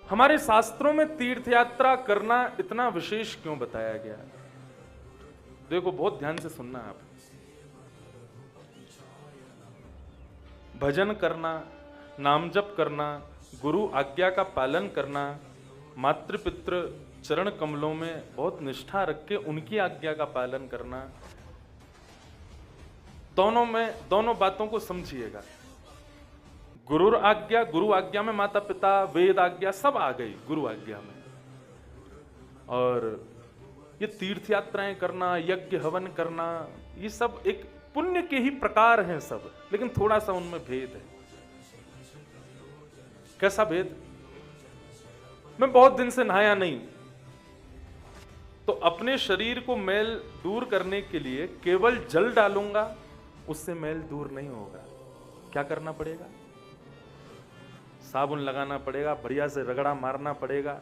हमारे शास्त्रों में तीर्थ यात्रा करना इतना विशेष क्यों बताया गया है? देखो, बहुत ध्यान से सुनना आप। भजन करना, नाम जप करना, गुरु आज्ञा का पालन करना, मातृ पितृ चरण कमलों में बहुत निष्ठा रख के उनकी आज्ञा का पालन करना, दोनों बातों को समझिएगा। गुरु आज्ञा में माता पिता, वेद आज्ञा सब आ गई गुरु आज्ञा में। और ये तीर्थ यात्राएं करना, यज्ञ हवन करना, ये सब एक पुण्य के ही प्रकार हैं सब, लेकिन थोड़ा सा उनमें भेद है। कैसा भेद? मैं बहुत दिन से नहाया नहीं, तो अपने शरीर को मैल दूर करने के लिए केवल जल डालूंगा, उससे मैल दूर नहीं होगा। क्या करना पड़ेगा? साबुन लगाना पड़ेगा, बढ़िया से रगड़ा मारना पड़ेगा।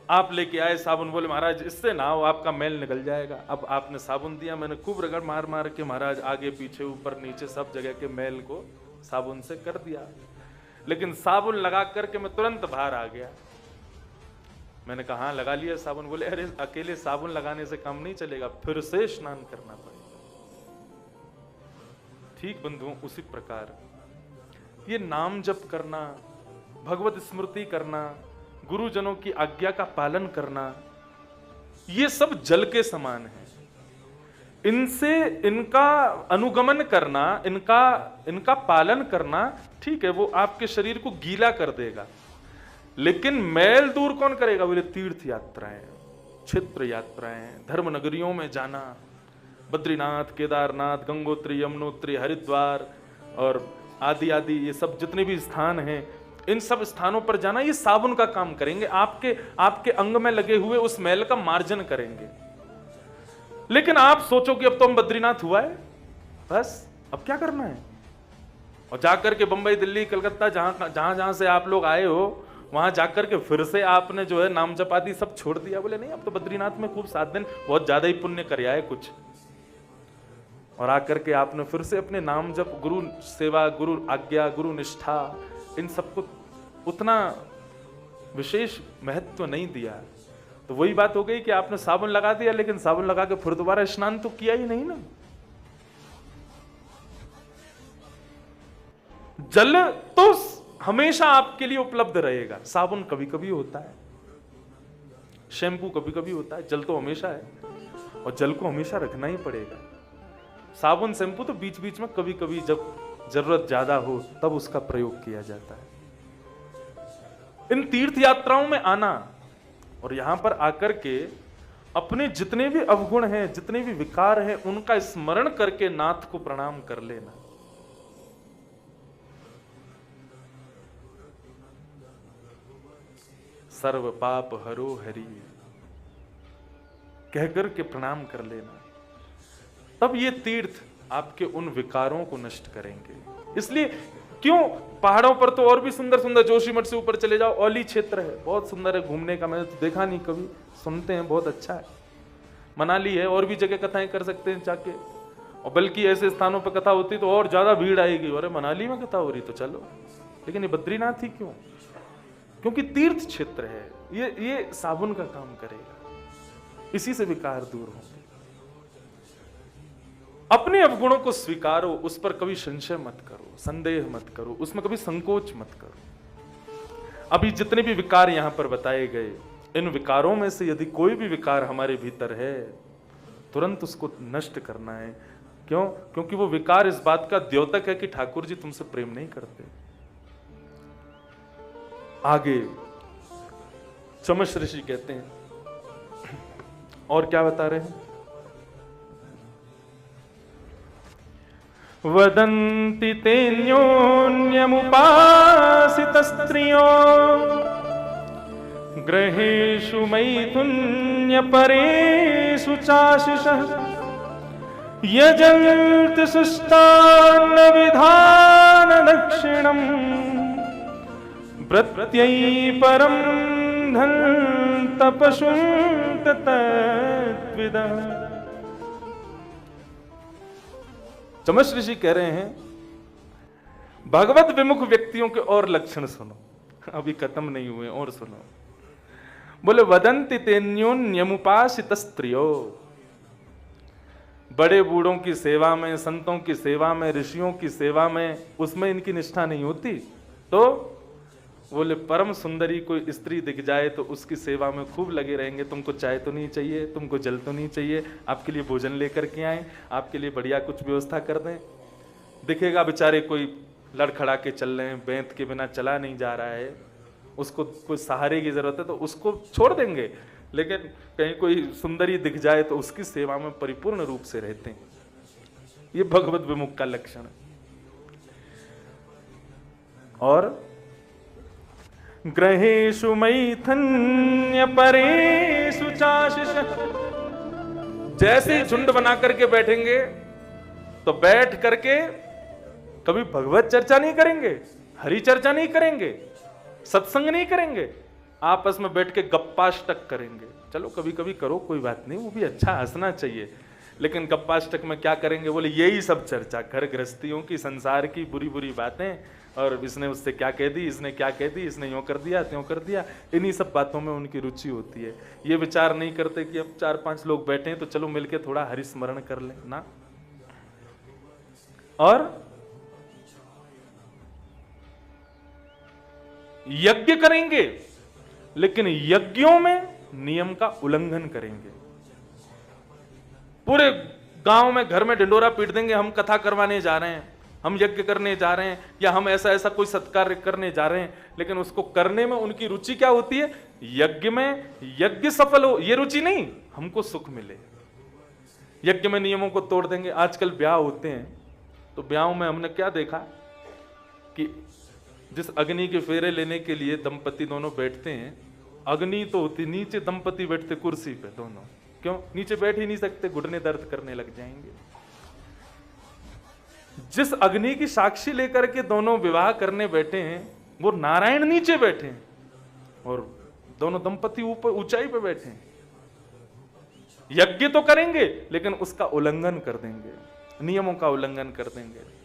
आप लेके आए साबुन, बोले महाराज इससे नहाओ आपका मैल निकल जाएगा। अब आपने साबुन दिया, मैंने खूब रगड़ मार मार के महाराज आगे पीछे ऊपर नीचे सब जगह के मैल को साबुन से कर दिया, लेकिन साबुन लगा करके मैं तुरंत बाहर आ गया। मैंने कहा हाँ लगा लिया साबुन। बोले अरे अकेले साबुन लगाने से काम नहीं चलेगा, फिर से स्नान करना पड़ेगा। ठीक बंधुओं, उसी प्रकार ये नाम जप करना, भगवत स्मृति करना, गुरुजनों की आज्ञा का पालन करना, ये सब जल के समान है। इनसे इनका अनुगमन करना, इनका पालन करना, ठीक है, वो आपके शरीर को गीला कर देगा, लेकिन मैल दूर कौन करेगा? बोले तीर्थ यात्राएं, क्षेत्र यात्राएं, धर्म नगरियों में जाना, बद्रीनाथ, केदारनाथ, गंगोत्री, यमुनोत्री, हरिद्वार और आदि आदि ये सब जितने भी स्थान हैं, इन सब स्थानों पर जाना, ये साबुन का काम करेंगे, आपके अंग में लगे हुए उस मैल का मार्जन करेंगे। लेकिन आप सोचो कि अब तो हम बद्रीनाथ हुआ है, बस अब क्या करना है? और जाकर के बंबई, दिल्ली, कलकत्ता, जहां से आप लोग आए हो, वहां जाकर के फिर से आपने जो है नाम जप आदि सब छोड़ दिया। बोले नहीं, अब तो बद्रीनाथ में खूब 7 दिन बहुत ज्यादा ही पुण्य कर आए कुछ, और आकर के आपने फिर से अपने नाम जप, गुरु सेवा, गुरु आज्ञा, गुरु निष्ठा, इन सबको उतना विशेष महत्व नहीं दिया। तो वही बात हो गई कि आपने साबुन लगा दिया, लेकिन साबुन लगा के फिर दोबारा स्नान तो किया ही नहीं ना। जल तो हमेशा आपके लिए उपलब्ध रहेगा। साबुन कभी कभी होता है, शैम्पू कभी कभी होता है, जल तो हमेशा है, और जल को हमेशा रखना ही पड़ेगा। साबुन शैम्पू तो बीच बीच में कभी कभी जब जरूरत ज्यादा हो तब उसका प्रयोग किया जाता है। इन तीर्थ यात्राओं में आना और यहां पर आकर के अपने जितने भी अवगुण हैं, जितने भी विकार हैं, उनका स्मरण करके नाथ को प्रणाम कर लेना। सर्व पाप हरो हरि कहकर के प्रणाम कर लेना, तब ये तीर्थ आपके उन विकारों को नष्ट करेंगे। इसलिए क्यों, पहाड़ों पर तो और भी सुंदर सुंदर, जोशीमठ से ऊपर चले जाओ, औली क्षेत्र है, बहुत सुंदर है घूमने का, मैंने तो देखा नहीं कभी, सुनते हैं बहुत अच्छा है। मनाली है, और भी जगह कथाएं कर सकते हैं जाके, और बल्कि ऐसे स्थानों पर कथा होती तो और ज्यादा भीड़ आएगी, अरे मनाली में कथा हो रही तो चलो, लेकिन ये बद्रीनाथ ही क्यों? क्योंकि तीर्थ क्षेत्र है, ये साबुन का काम करेगा, इसी से विकार दूर होंगे। अपने अवगुणों को स्वीकारो, उस पर कभी संशय मत करो, संदेह मत करो, उसमें कभी संकोच मत करो। अभी जितने भी विकार यहां पर बताए गए, इन विकारों में से यदि कोई भी विकार हमारे भीतर है, तुरंत उसको नष्ट करना है। क्यों? क्योंकि वो विकार इस बात का द्योतक है कि ठाकुर जी तुमसे प्रेम नहीं करते। आगे चमश ऋषि कहते हैं, और क्या बता रहे हैं? वदन्ति तेऽन्योन्यमुपासित स्त्रियो ग्रहेषु मैथुन्य परेषु चाशिषः यजन्ति सुष्टान्न विधान दक्षिणम् प्रत्यय परम धन तपसुं तत्विदः। चमश ऋषि कह रहे हैं, भगवत विमुख व्यक्तियों के और लक्षण सुनो। अभी खत्म नहीं हुए, और सुनो। बोले वदंति तेन्योन्यमुपासित स्त्रियो, बड़े बूढ़ों की सेवा में, संतों की सेवा में, ऋषियों की सेवा में, उसमें इनकी निष्ठा नहीं होती। तो बोले परम सुंदरी कोई स्त्री दिख जाए तो उसकी सेवा में खूब लगे रहेंगे। तुमको चाय तो नहीं चाहिए, तुमको जल तो नहीं चाहिए, आपके लिए भोजन लेकर के आए, आपके लिए बढ़िया कुछ व्यवस्था कर दें। दिखेगा बेचारे कोई लड़खड़ा के चल रहे हैं, बेंत के बिना चला नहीं जा रहा है, उसको कोई सहारे की जरूरत है तो उसको छोड़ देंगे, लेकिन कहीं कोई सुंदरी दिख जाए तो उसकी सेवा में परिपूर्ण रूप से रहते हैं। ये भगवत विमुख का लक्षण है। और ग्रहेषु मैथन्य परेषु चाशिष, जैसे ही झुंड बना करके बैठेंगे तो बैठ करके कभी भगवत चर्चा नहीं करेंगे, हरि चर्चा नहीं करेंगे, सत्संग नहीं करेंगे, आपस में बैठ के गप्पाष्टक करेंगे। चलो कभी कभी करो, कोई बात नहीं, वो भी अच्छा, हंसना चाहिए, लेकिन गप्पाष्टक में क्या करेंगे? बोले यही सब चर्चा, घर गृहस्थियों की, संसार की बुरी बुरी बातें, और इसने उससे क्या कह दी, इसने क्या कह दी, इसने यूं कर दिया, त्यों कर दिया, इन्हीं सब बातों में उनकी रुचि होती है। ये विचार नहीं करते कि अब 4-5 लोग बैठे हैं तो चलो मिलके थोड़ा हरिस्मरण कर लें ना। और यज्ञ करेंगे, लेकिन यज्ञों में नियम का उल्लंघन करेंगे। पूरे गांव में, घर में ढिंडोरा पीट देंगे, हम कथा करवाने जा रहे हैं, हम यज्ञ करने जा रहे हैं, या हम ऐसा ऐसा कोई सत्कार करने जा रहे हैं, लेकिन उसको करने में उनकी रुचि क्या होती है? यज्ञ में यज्ञ सफल हो, ये रुचि नहीं, हमको सुख मिले। यज्ञ में नियमों को तोड़ देंगे। आजकल ब्याह होते हैं तो ब्याहों में हमने क्या देखा कि जिस अग्नि के फेरे लेने के लिए दंपति दोनों बैठते हैं, अग्नि तो होती नीचे, दंपति बैठते कुर्सी पे दोनों। क्यों? नीचे बैठ ही नहीं सकते, घुटने दर्द करने लग जाएंगे। जिस अग्नि की साक्षी लेकर के दोनों विवाह करने बैठे हैं, वो नारायण नीचे बैठे हैं और दोनों दंपति ऊपर ऊंचाई पे बैठे हैं। यज्ञ तो करेंगे, लेकिन उसका उल्लंघन कर देंगे, नियमों का उल्लंघन कर देंगे।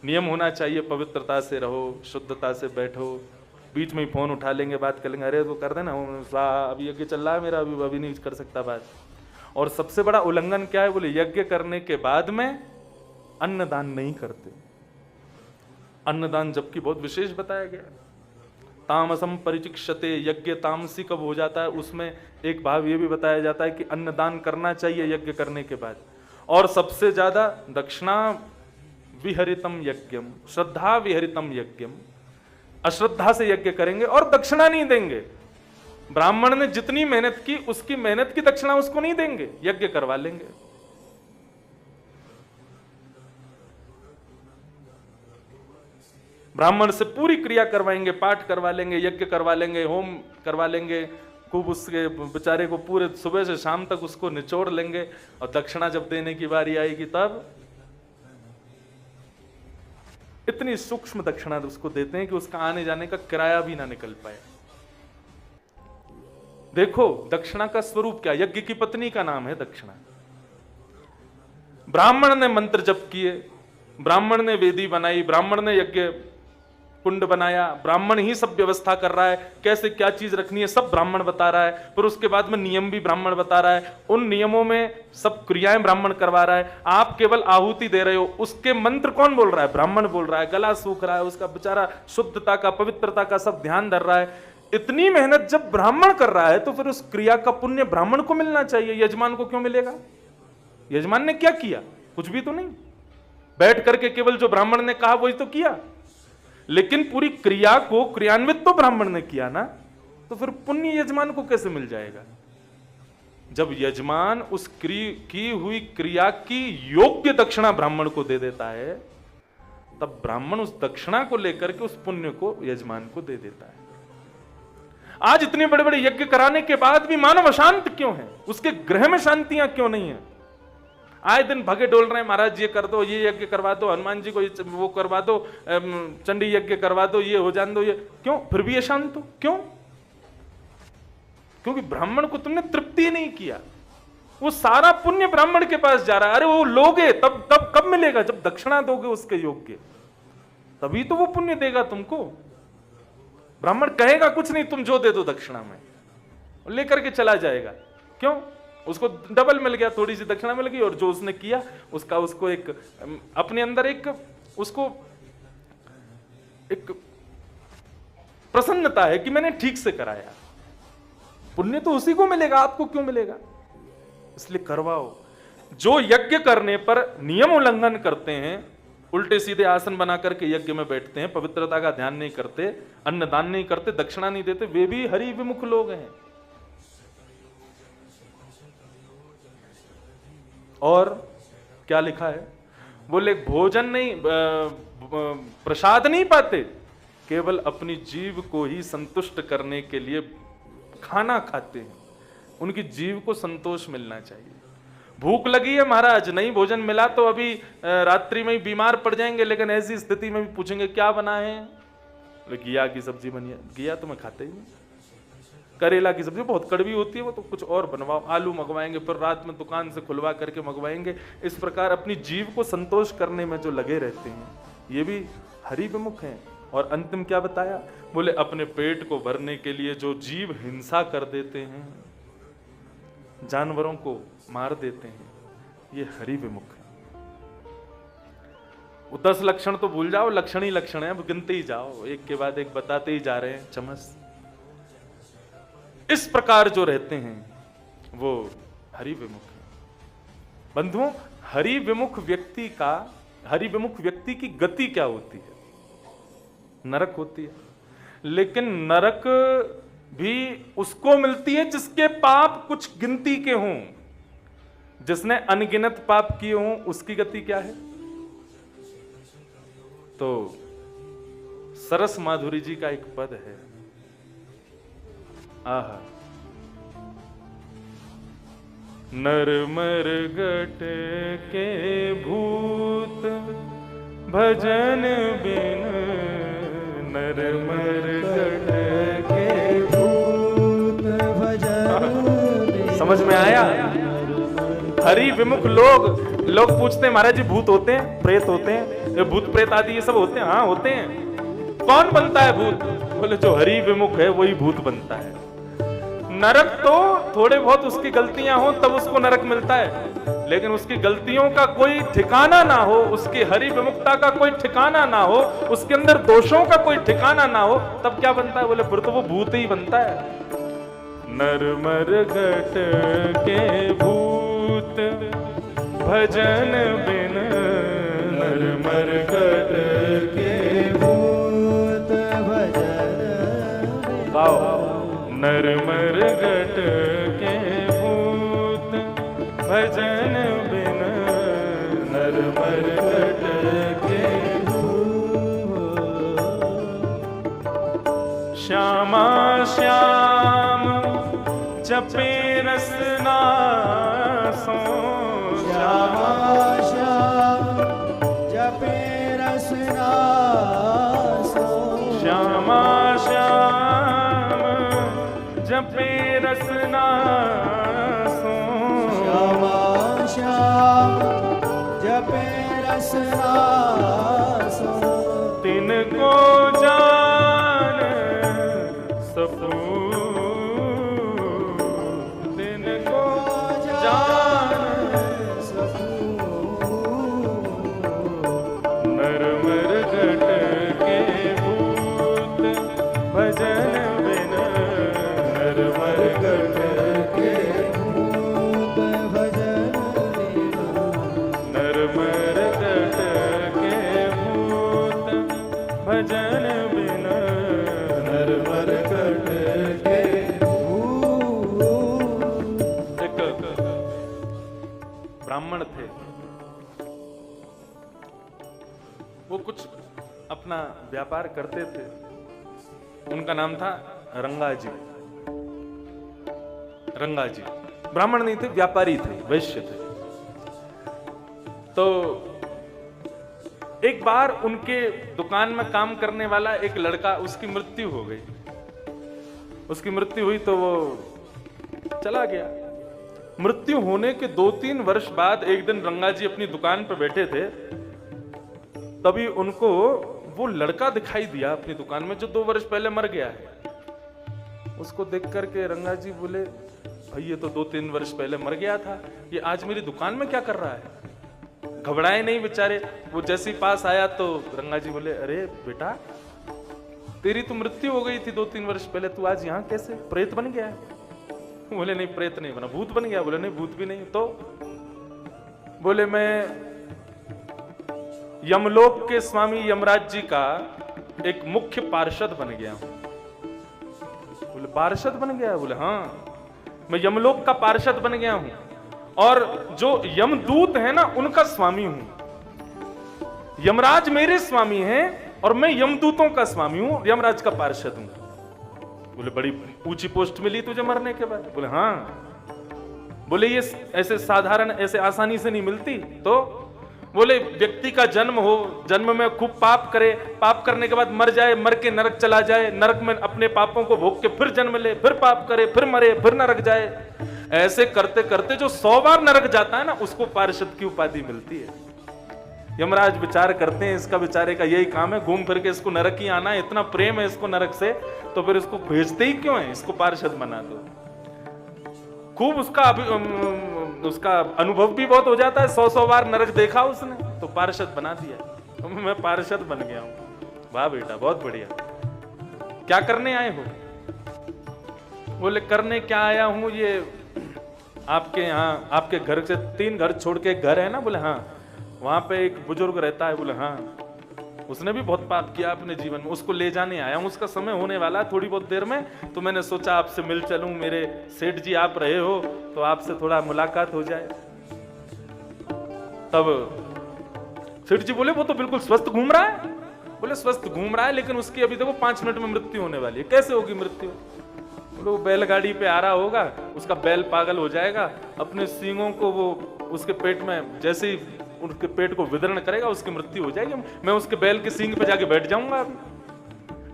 नियम होना चाहिए, पवित्रता से रहो, शुद्धता से बैठो। बीच में ही फोन उठा लेंगे, बात कर लेंगे, अरे वो कर देना, अभी यज्ञ चल रहा है मेरा, अभी नहीं कर सकता बात। और सबसे बड़ा उल्लंघन क्या है? बोले यज्ञ करने के बाद में अन्नदान नहीं करते। अन्नदान जबकि बहुत विशेष बताया गया। तामसम परिचिक्षते, यज्ञ तामसी कब हो जाता है, उसमें एक भाव ये भी बताया जाता है कि अन्नदान करना चाहिए यज्ञ करने के बाद। और सबसे ज्यादा दक्षिणा विहरितम यज्ञम, श्रद्धा विहरितम यज्ञम, अश्रद्धा से यज्ञ करेंगे और दक्षिणा नहीं देंगे। ब्राह्मण ने जितनी मेहनत की, उसकी मेहनत की दक्षिणा उसको नहीं देंगे, यज्ञ करवा लेंगे। ब्राह्मण से पूरी क्रिया करवाएंगे, पाठ करवा लेंगे, यज्ञ करवा लेंगे, होम करवा लेंगे, खूब उसके बेचारे को पूरे सुबह से शाम तक उसको निचोड़ लेंगे। और दक्षिणा जब देने की बारी आएगी तब इतनी सूक्ष्म दक्षिणा उसको देते हैं कि उसका आने जाने का किराया भी ना निकल पाए। देखो दक्षिणा का स्वरूप क्या, यज्ञ की पत्नी का नाम है दक्षिणा। ब्राह्मण ने मंत्र जप किए, ब्राह्मण ने वेदी बनाई, ब्राह्मण ने यज्ञ कुंड बनाया, ब्राह्मण ही सब व्यवस्था कर रहा है, कैसे क्या चीज रखनी है सब ब्राह्मण बता रहा है, फिर उसके बाद में नियम भी ब्राह्मण बता रहा है, उन नियमों में सब क्रियाएं ब्राह्मण करवा रहा है, आप केवल आहुति दे रहे हो, उसके मंत्र कौन बोल रहा है? ब्राह्मण बोल रहा है, गला सूख रहा है, उसका बेचारा शुद्धता का, पवित्रता का सब ध्यान धर रहा है। इतनी मेहनत जब ब्राह्मण कर रहा है तो फिर उस क्रिया का पुण्य ब्राह्मण को मिलना चाहिए, यजमान को क्यों मिलेगा? यजमान ने क्या किया? कुछ भी तो नहीं, बैठ करके केवल जो ब्राह्मण ने कहा वही तो किया, लेकिन पूरी क्रिया को क्रियान्वित तो ब्राह्मण ने किया ना, तो फिर पुण्य यजमान को कैसे मिल जाएगा? जब यजमान उस की हुई क्रिया की योग्य दक्षिणा ब्राह्मण को दे देता है, तब ब्राह्मण उस दक्षिणा को लेकर के उस पुण्य को यजमान को दे देता है। आज इतने बड़े बड़े यज्ञ कराने के बाद भी मानव अशांत क्यों है? उसके ग्रह में शांतियां क्यों नहीं है? आए दिन भगे डोल रहे हैं, महाराज ये कर दो, ये यज्ञ करवा दो, हनुमान जी को वो करवा दो, चंडी यज्ञ करवा दो, ये हो जान दो, ये क्यों? फिर भी अशांत हो क्यों? क्योंकि ब्राह्मण को तुमने तृप्ति नहीं किया। वो सारा पुण्य ब्राह्मण के पास जा रहा है। अरे वो लोगे तब कब मिलेगा? जब दक्षिणा दोगे उसके योग्य, तभी तो वो पुण्य देगा तुमको। ब्राह्मण कहेगा कुछ नहीं, तुम जो दे दो दक्षिणा में, लेकर के चला जाएगा। क्यों? उसको डबल मिल गया, थोड़ी सी दक्षिणा मिल गई, और जो उसने किया उसका उसको एक अपने अंदर एक उसको एक प्रसन्नता है कि मैंने ठीक से कराया। पुण्य तो उसी को मिलेगा, आपको क्यों मिलेगा? इसलिए करवाओ। जो यज्ञ करने पर नियम उल्लंघन करते हैं, उल्टे सीधे आसन बना करके यज्ञ में बैठते हैं, पवित्रता का ध्यान नहीं करते, अन्नदान नहीं करते, दक्षिणा नहीं देते, वे भी हरि विमुख लोग हैं। और क्या लिखा है? बोले भोजन नहीं, प्रसाद नहीं पाते, केवल अपनी जीव को ही संतुष्ट करने के लिए खाना खाते हैं। उनकी जीव को संतोष मिलना चाहिए। भूख लगी है महाराज, नहीं भोजन मिला तो अभी रात्रि में ही बीमार पड़ जाएंगे, लेकिन ऐसी स्थिति में भी पूछेंगे क्या बना है? घिया की सब्जी बनी है। घिया तो मैं खाते ही नहीं। करेला की सब्जी बहुत कड़वी होती है, वो तो कुछ और बनवाओ। आलू मंगवाएंगे, फिर रात में दुकान से खुलवा करके मंगवाएंगे। इस प्रकार अपनी जीव को संतोष करने में जो लगे रहते हैं, ये भी हरि विमुख हैं। और अंतिम क्या बताया? बोले अपने पेट को भरने के लिए जो जीव हिंसा कर देते हैं, जानवरों को मार देते हैं, ये हरि विमुख है। वो 10 लक्षण तो भूल जाओ, लक्षण ही लक्षण है, अब गिनते ही जाओ, एक के बाद एक बताते ही जा रहे हैं। चमस इस प्रकार जो रहते हैं वो हरि विमुख है। बंधुओं, हरि विमुख व्यक्ति की गति क्या होती है? नरक होती है। लेकिन नरक भी उसको मिलती है जिसके पाप कुछ गिनती के हों। जिसने अनगिनत पाप किए हों, उसकी गति क्या है? तो सरस माधुरी जी का एक पद है, आहा, नर मर गट के भूत भजन बिन, नर मर गट के भूत भजन बिन। समझ में आया? हरि विमुख लोग पूछते हैं महाराज जी भूत होते हैं, प्रेत होते हैं, ये भूत प्रेत आदि ये सब होते हैं? हाँ होते हैं। कौन बनता है भूत? बोले जो हरि विमुख है वही भूत बनता है। नरक तो थोड़े बहुत उसकी गलतियां हो तब उसको नरक मिलता है, लेकिन उसकी गलतियों का कोई ठिकाना ना हो, उसकी हरि विमुक्ता का कोई ठिकाना ना हो, उसके अंदर दोषों का कोई ठिकाना ना हो, तब क्या बनता है? बोले फिर तो वो भूत ही बनता है। नर मर गट के भूत भजन बिन, नर मर गट के भूत भजन बिन, नर मर गट के भूत भजन बिन, नर मर गट के भूत। श्यामा श्याम जपे रसना सो, श्यामा श्याम जपे रसना सो, श्यामा श्याम जपे रसना सो, श्यामा श्याम जपे रसना सो, तिनको जान सपू, तिनको जान सपू, नर मर गट के भूत भजन बिन, नर मर गट के भूत भजन बिन, नर मर गट के भूत भजन बिन, नर मर गट के भूत। एक ब्राह्मण थे, वो कुछ अपना व्यापार करते थे। उनका नाम था रंगाजी। रंगाजी ब्राह्मण नहीं थे, व्यापारी थे, वैश्य थे। तो एक बार उनके दुकान में काम करने वाला एक लड़का, उसकी मृत्यु हो गई। उसकी मृत्यु हुई तो वो चला गया। मृत्यु होने के 2-3 वर्ष बाद एक दिन रंगाजी अपनी दुकान पर बैठे थे, तभी उनको वो लड़का दिखाई दिया अपनी दुकान में जो 2 वर्ष पहले मर गया है। उसको देख करके रंगा जी बोले, भाई ये तो 2-3 वर्ष पहले मर गया था, ये आज मेरी दुकान में क्या कर रहा है? घबराए नहीं बेचारे। वो जैसे ही पास आया तो रंगा जी बोले, अरे बेटा तेरी तो मृत्यु हो गई थी 2-3 वर्ष पहले, तू आज यहाँ कैसे प्रेत बन गया है? बोले नहीं प्रेत नहीं बना, भूत बन गया। बोले नहीं भूत भी नहीं। तो बोले मैं यमलोक के स्वामी यमराज जी का एक मुख्य पार्षद बन गया हूं। बोले पार्षद बन गया? बोले हाँ, मैं यमलोक का पार्षद बन गया हूं और जो यमदूत है ना उनका स्वामी हूं। यमराज मेरे स्वामी हैं और मैं यमदूतों का स्वामी हूं, यमराज का पार्षद हूं। बोले बड़ी ऊंची पोस्ट मिली तुझे मरने के बाद? बोले हाँ। बोले ये ऐसे साधारण ऐसे आसानी से नहीं मिलती। तो बोले व्यक्ति का जन्म हो, जन्म में खूब पाप करे, पाप करने के बाद मर जाए, मर के नरक चला जाए, नरक में अपने पापों को भोग के फिर जन्म ले, फिर पाप करे, फिर मरे, फिर नरक जाए, ऐसे करते करते जो 100 बार नरक जाता है ना उसको पार्षद की उपाधि मिलती है। यमराज विचार करते हैं इसका बेचारे का यही काम है, घूम फिर के इसको नरक ही आना है, इतना प्रेम है इसको नरक से, तो फिर इसको भेजते ही क्यों है, इसको पार्षद बना दो। खूब उसका अनुभव भी बहुत हो जाता है, 100 बार नरक देखा उसने, तो पार्षद बना दिया। मैं पार्षद बन गया हूं। वाह बेटा बहुत बढ़िया। क्या करने आए हो? बोले करने क्या आया हूं, ये आपके यहाँ आपके घर से 3 घर छोड़ के एक घर है ना? बोले हाँ। वहां पे एक बुजुर्ग रहता है। बोले हाँ, उसने भी बहुत पाप किया अपने जीवन में, उसको ले जाने आया हूं, उसका समय होने वाला है थोड़ी बहुत देर में, तो मैंने सोचा आपसे मिल चलूं, मेरे सेठ जी आप रहे हो तो आपसे थोड़ा मुलाकात हो जाए। तब सेठ जी बोले वो तो बिल्कुल स्वस्थ घूम रहा है। बोले स्वस्थ घूम रहा है लेकिन उसकी अभी देखो 5 मिनट में मृत्यु होने वाली है। कैसे होगी मृत्यु? बोले वो बैलगाड़ी पे आ रहा होगा, उसका बैल पागल हो जाएगा, अपने सींगों को वो उसके पेट में जैसे ही उनके पेट को विदरण करेगा उसकी मृत्यु हो जाएगी, मैं उसके बैल के सींग पे जाके बैठ जाऊंगा।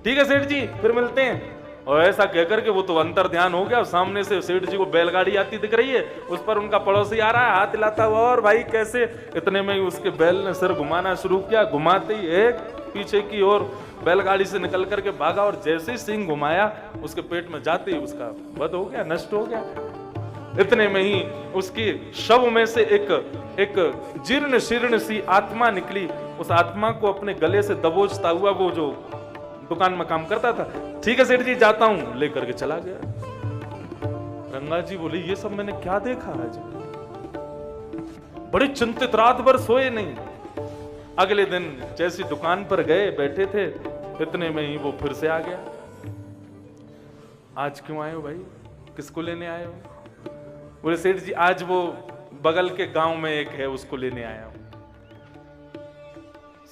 ठीक है सेठ जी फिर मिलते हैं। और ऐसा कहकर के वो तो अंतर ध्यान हो गया, सामने से सेठ जी को बैलगाड़ी आती दिख रही है, उस पर उनका पड़ोसी आ रहा है हाथ हिलाता हुआ, और भाई कैसे? इतने में ही उसके बैल ने सिर घुमाना शुरू किया, घुमाते ही एक पीछे की ओर बैलगाड़ी से निकल करके भागा, और जैसे ही सींग घुमाया उसके पेट में जाते ही उसका वध हो गया, नष्ट हो गया। इतने में ही उसकी शव में से एक जीर्ण शीर्ण सी आत्मा निकली। उस आत्मा को अपने गले से दबोचता हुआ वो जो दुकान में काम करता था, ठीक है सेठ जी जाता हूं, लेकर के चला गया। रंगा जी बोले ये सब मैंने क्या देखा आज? बड़े चिंतित, रात भर सोए नहीं। अगले दिन जैसी दुकान पर गए, बैठे थे, इतने में ही वो फिर से आ गया। आज क्यों आए हो भाई, किसको लेने आए हो? बोले सेठ जी आज वो बगल के गांव में एक है उसको लेने आया हूं।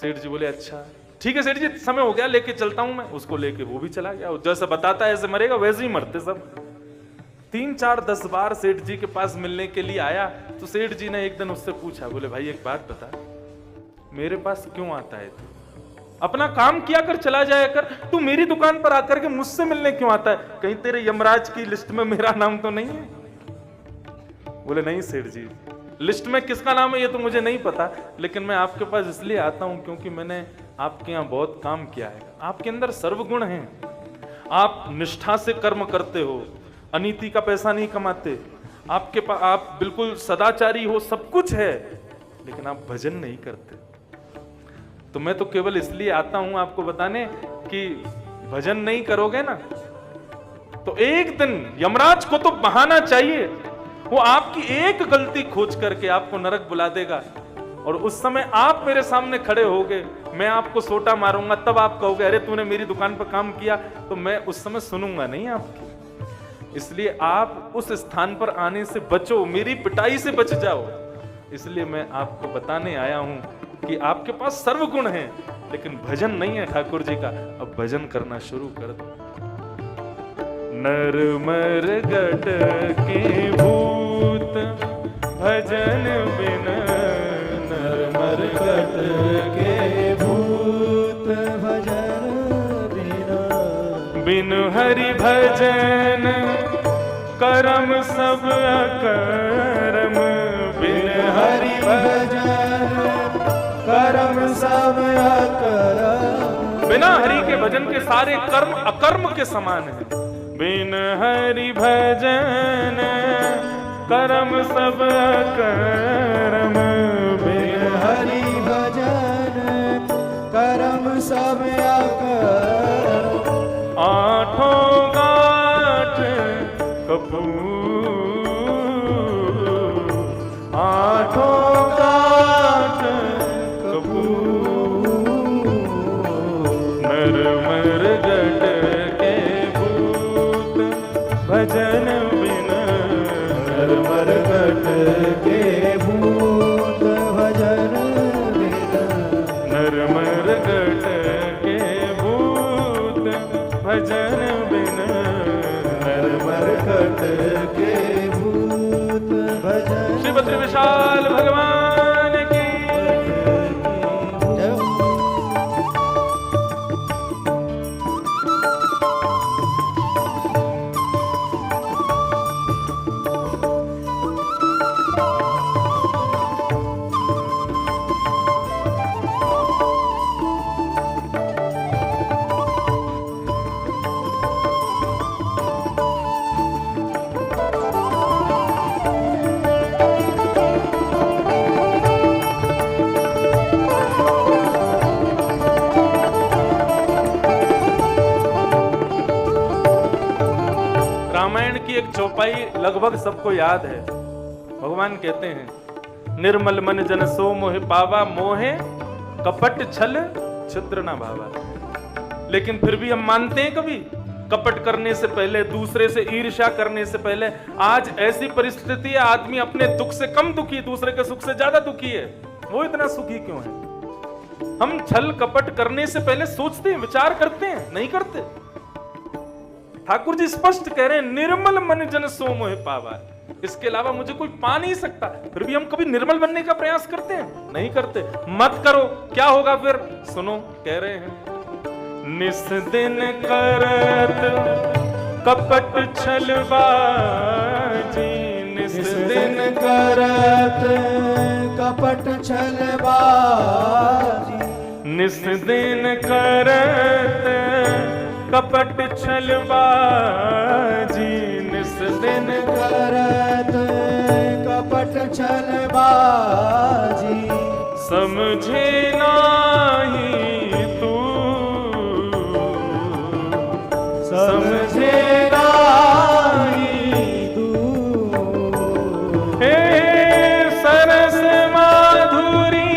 सेठ जी बोले अच्छा ठीक है सेठ जी समय हो गया, लेके चलता हूं मैं। उसको लेके वो भी चला गया, जैसे बताता है ऐसे मरेगा वैसे ही मरते सब। 3, 4, 10 बार सेठ जी के पास मिलने के लिए आया तो सेठ जी ने एक दिन उससे पूछा, बोले भाई एक बात बता, मेरे पास क्यों आता है तू? अपना काम किया कर, चला जाया कर, तू मेरी दुकान पर आकर के मुझसे मिलने क्यों आता है? कहीं तेरे यमराज की लिस्ट में मेरा नाम तो नहीं है? बोले नहीं सेठ जी, लिस्ट में किसका नाम है ये तो मुझे नहीं पता, लेकिन मैं आपके पास इसलिए आता हूं क्योंकि मैंने आपके यहाँ बहुत काम किया है, आपके अंदर सर्वगुण हैं, आप निष्ठा से कर्म करते हो, अनीति का पैसा नहीं कमाते, आपके पास आप बिल्कुल सदाचारी हो, सब कुछ है, लेकिन आप भजन नहीं करते। तो मैं तो केवल इसलिए आता हूं आपको बताने कि भजन नहीं करोगे ना तो एक दिन यमराज को तो बहाना चाहिए, वो आपकी एक गलती खोज करके आपको नरक बुला देगा, और उस समय आप मेरे सामने खड़े होगे, मैं आपको सोटा मारूंगा, तब आप कहोगे अरे तूने मेरी दुकान पर काम किया, तो मैं उस समय सुनूंगा नहीं आपकी। इसलिए आप उस स्थान पर आने से बचो, मेरी पिटाई से बच जाओ। इसलिए मैं आपको बताने आया हूं कि आपके पास सर्वगुण हैं लेकिन भजन नहीं है ठाकुर जी का। अब भजन करना शुरू कर दो। नरमर गट के भूत भजन बिन, नरमर गट के भूत भजन बिना, बिन हरि भजन करम सब अकरम, बिन हरि भजन करम सब अकरम, बिना हरि के भजन के सारे कर्म अकर्म के समान है। बिन हरि भजन कर्म सब अकर्म, बिन हरि भजन कर्म सब अकर्म। आठों गांठ कपूर, आठों गांठ कपूर, नर मर गट के भूत भजन बिन, नर मर गट के भूत भजन बिन, नर मर गट के भूत भजन बिन, नर मर गट के भूत भजन। श्री बद्री विशाल भगवान की। जय। रामायण की एक चौपाई लगभग सबको याद है। भगवान कहते हैं, निर्मल मन जन सो मोह पावा, मोहे कपट छल छिद्र ना भावा। लेकिन फिर भी हम मानते हैं कभी कपट करने से पहले, दूसरे से ईर्ष्या करने से पहले। आज ऐसी परिस्थिति है, आदमी अपने दुख से कम दुखी, दूसरे के सुख से ज्यादा दुखी है। वो इतना सुखी क्यों है? हम छल कपट करने से पहले सोचते हैं, विचार करते हैं, नहीं करते। ठाकुर जी स्पष्ट कह रहे हैं, निर्मल मन जन सो मोह पावा। इसके अलावा मुझे कोई पा नहीं सकता। फिर भी हम कभी निर्मल बनने का प्रयास करते हैं? नहीं करते। मत करो, क्या होगा फिर? सुनो, कह रहे हैं, निस दिन करत कपट छलबाजी, निस दिन करत कपट छलबाजी, निस दिन करत कपट छलबाजी, निस दिन करत कपट छलबाजी, समझे नाही तू, समझे नाही तू, हे सरस माधुरी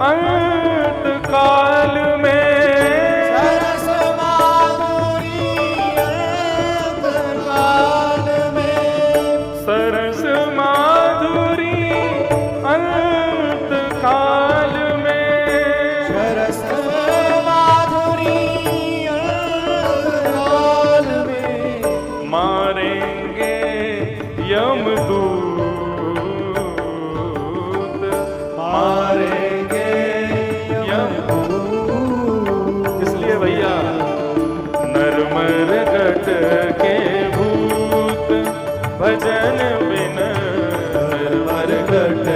अंत काल में, सरस माधुरी अंत काल में, सरस माधुरी अंत काल में, सरस माधुरी अंत काल में, मारेंगे यमदूत, मारेंगे यमदूत। इसलिए भैया, नरमर गट के भूत भजन बिन, नरमर गट